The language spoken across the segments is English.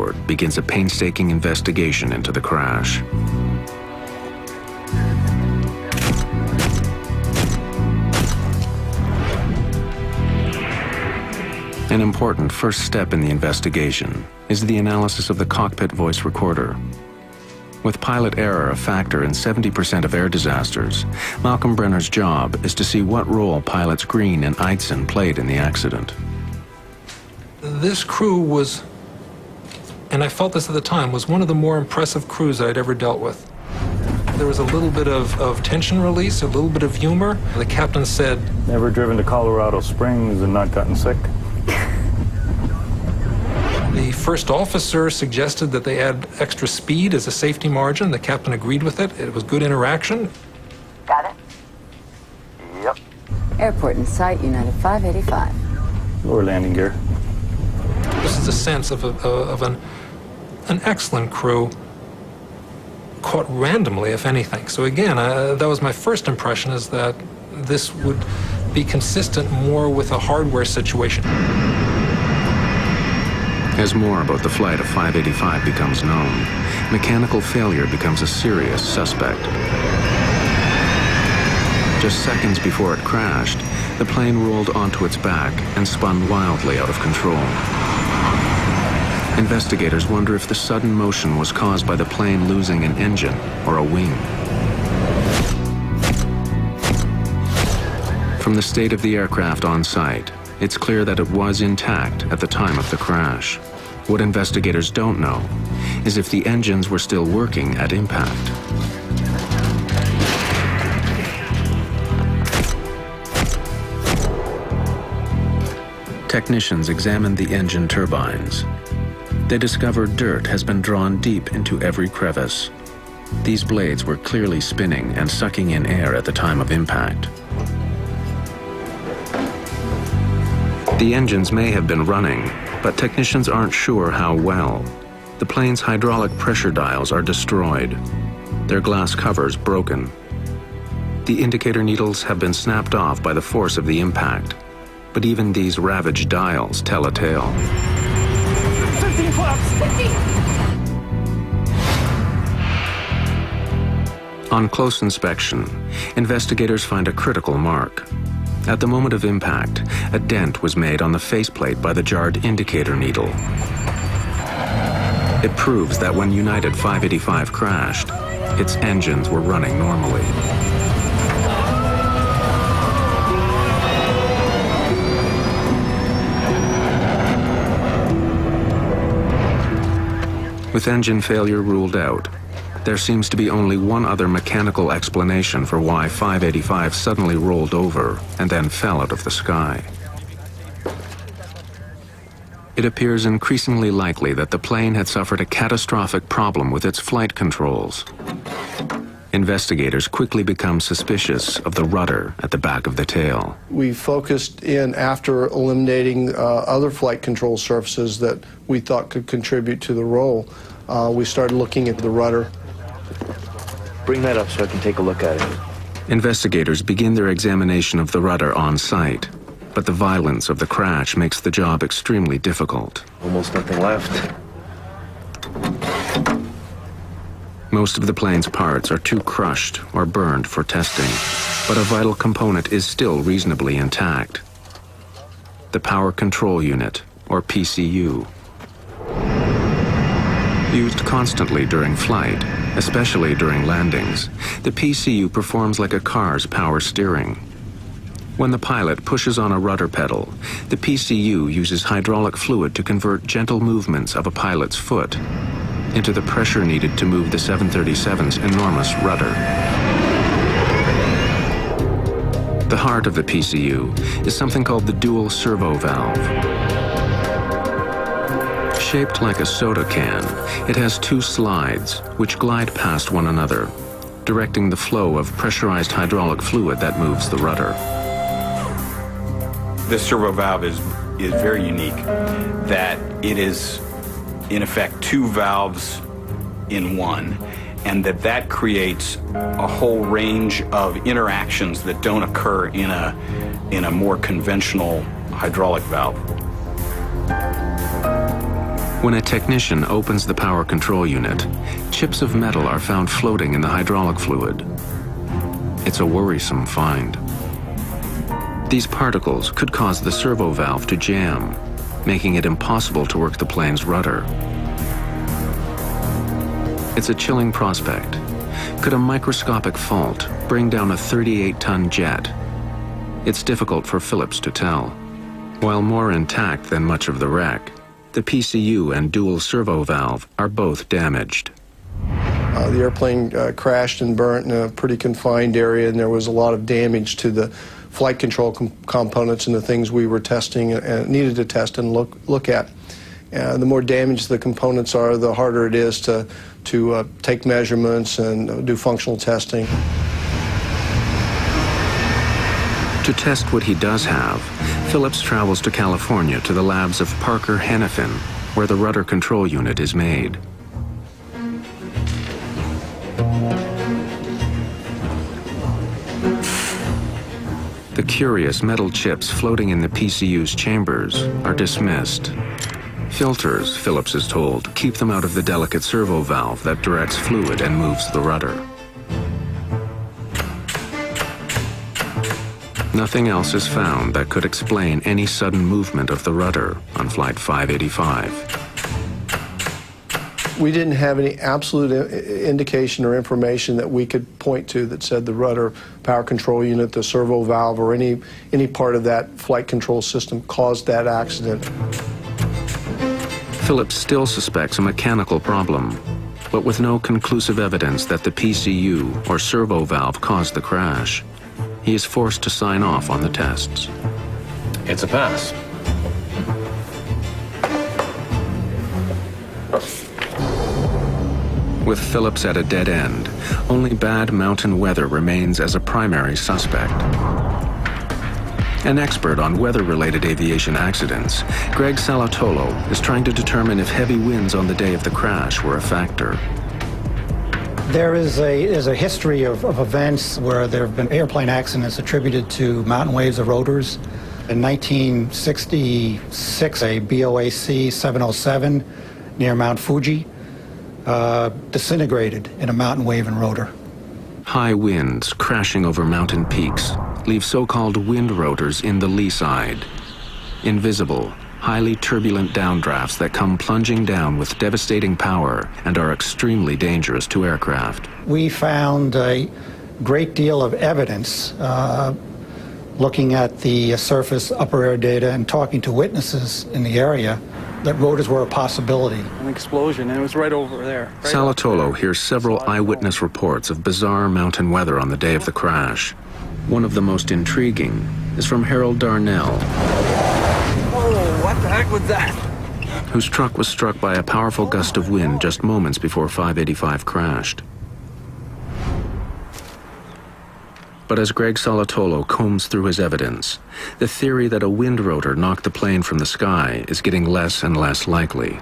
board begins a painstaking investigation into the crash. An important first step in the investigation is the analysis of the cockpit voice recorder. With pilot error a factor in 70% of air disasters, Malcolm Brenner's job is to see what role pilots Green and Eitzen played in the accident. This crew was, and I felt this at the time, was one of the more impressive crews I'd ever dealt with. There was a little bit of tension release, a little bit of humor. The captain said, "Never driven to Colorado Springs and not gotten sick?" The first officer suggested that they add extra speed as a safety margin. The captain agreed with it. It was good interaction. Got it? Yep. Airport in sight, United 585. Lower landing gear. This is a sense of an excellent crew, caught randomly, if anything. So again, that was my first impression, is that this would be consistent more with a hardware situation. As more about the flight of 585 becomes known, mechanical failure becomes a serious suspect. Just seconds before it crashed, the plane rolled onto its back and spun wildly out of control. Investigators wonder if the sudden motion was caused by the plane losing an engine or a wing. From the state of the aircraft on site, it's clear that it was intact at the time of the crash. What investigators don't know is if the engines were still working at impact. Technicians examined the engine turbines. They discovered dirt has been drawn deep into every crevice. These blades were clearly spinning and sucking in air at the time of impact. The engines may have been running, but technicians aren't sure how well. The plane's hydraulic pressure dials are destroyed, their glass covers broken. The indicator needles have been snapped off by the force of the impact, but even these ravaged dials tell a tale. 15 flaps! 50! On close inspection, investigators find a critical mark. At the moment of impact, a dent was made on the faceplate by the jarred indicator needle. It proves that when United 585 crashed, its engines were running normally. With engine failure ruled out, there seems to be only one other mechanical explanation for why 585 suddenly rolled over and then fell out of the sky. It appears increasingly likely that the plane had suffered a catastrophic problem with its flight controls. Investigators quickly become suspicious of the rudder at the back of the tail. We focused in after eliminating other flight control surfaces that we thought could contribute to the roll. We started looking at the rudder. Bring that up so I can take a look at it. Investigators begin their examination of the rudder on site, but the violence of the crash makes the job extremely difficult. Almost nothing left. Most of the plane's parts are too crushed or burned for testing, but a vital component is still reasonably intact: the Power Control Unit, or PCU. Used constantly during flight, especially during landings, the PCU performs like a car's power steering. When the pilot pushes on a rudder pedal, the PCU uses hydraulic fluid to convert gentle movements of a pilot's foot into the pressure needed to move the 737's enormous rudder. The heart of the PCU is something called the dual servo valve. Shaped like a soda can, it has two slides which glide past one another, directing the flow of pressurized hydraulic fluid that moves the rudder. This servo valve is very unique, that it is in effect two valves in one, and that creates a whole range of interactions that don't occur in a more conventional hydraulic valve. When a technician opens the power control unit, chips of metal are found floating in the hydraulic fluid. It's a worrisome find. These particles could cause the servo valve to jam, making it impossible to work the plane's rudder. It's a chilling prospect. Could a microscopic fault bring down a 38-ton jet? It's difficult for Phillips to tell. While more intact than much of the wreck, the PCU and dual servo valve are both damaged. The airplane crashed and burnt in a pretty confined area, and there was a lot of damage to the flight control components and the things we were testing and needed to test and look at. The more damaged the components are, the harder it is to take measurements and do functional testing. To test what he does have, Phillips travels to California to the labs of Parker Hannifin, where the rudder control unit is made. The curious metal chips floating in the PCU's chambers are dismissed. Filters, Phillips is told, keep them out of the delicate servo valve that directs fluid and moves the rudder. Nothing else is found that could explain any sudden movement of the rudder on Flight 585. We didn't have any absolute indication or information that we could point to that said the rudder power control unit, the servo valve, or any part of that flight control system caused that accident. Phillips still suspects a mechanical problem, but with no conclusive evidence that the PCU or servo valve caused the crash, he is forced to sign off on the tests. It's a pass. With Phillips at a dead end, only bad mountain weather remains as a primary suspect. An expert on weather-related aviation accidents, Greg Salatolo is trying to determine if heavy winds on the day of the crash were a factor. There is a history of events where there have been airplane accidents attributed to mountain waves of rotors. In 1966, a BOAC 707 near Mount Fuji disintegrated in a mountain wave and rotor. High winds crashing over mountain peaks leave so-called wind rotors in the lee side. Invisible, highly turbulent downdrafts that come plunging down with devastating power and are extremely dangerous to aircraft. We found a great deal of evidence looking at the surface upper air data and talking to witnesses in the area that rotors were a possibility. An explosion, and it was right over there. Right Salatolo hears several eyewitness reports of bizarre mountain weather on the day of the crash. One of the most intriguing is from Harold Darnell, what the heck was that? whose truck was struck by a powerful gust of wind just moments before 585 crashed. But as Greg Salatolo combs through his evidence, the theory that a wind rotor knocked the plane from the sky is getting less and less likely.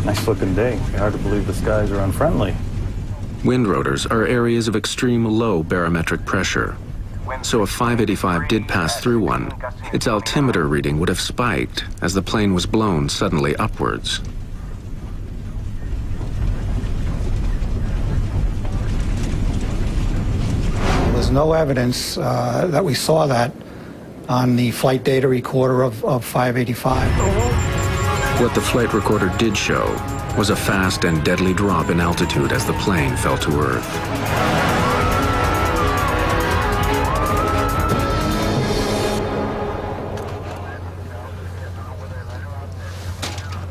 Nice looking day. Hard to believe the skies are unfriendly. Wind rotors are areas of extreme low barometric pressure. So if 585 did pass through one, its altimeter reading would have spiked as the plane was blown suddenly upwards. There was no evidence that we saw that on the flight data recorder of 585. What the flight recorder did show was a fast and deadly drop in altitude as the plane fell to Earth.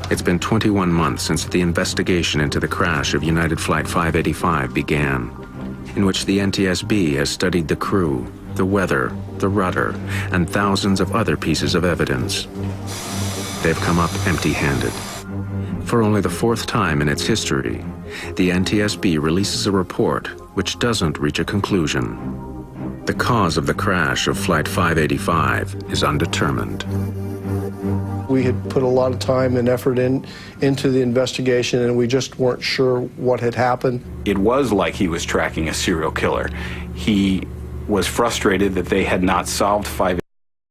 It's been 21 months since the investigation into the crash of United Flight 585 began, in which the NTSB has studied the crew, the weather, the rudder, and thousands of other pieces of evidence. They've come up empty-handed. For only the fourth time in its history, the NTSB releases a report which doesn't reach a conclusion. The cause of the crash of Flight 585 is undetermined. We had put a lot of time and effort into the investigation, and we just weren't sure what had happened. It was like he was tracking a serial killer. He was frustrated that they had not solved 5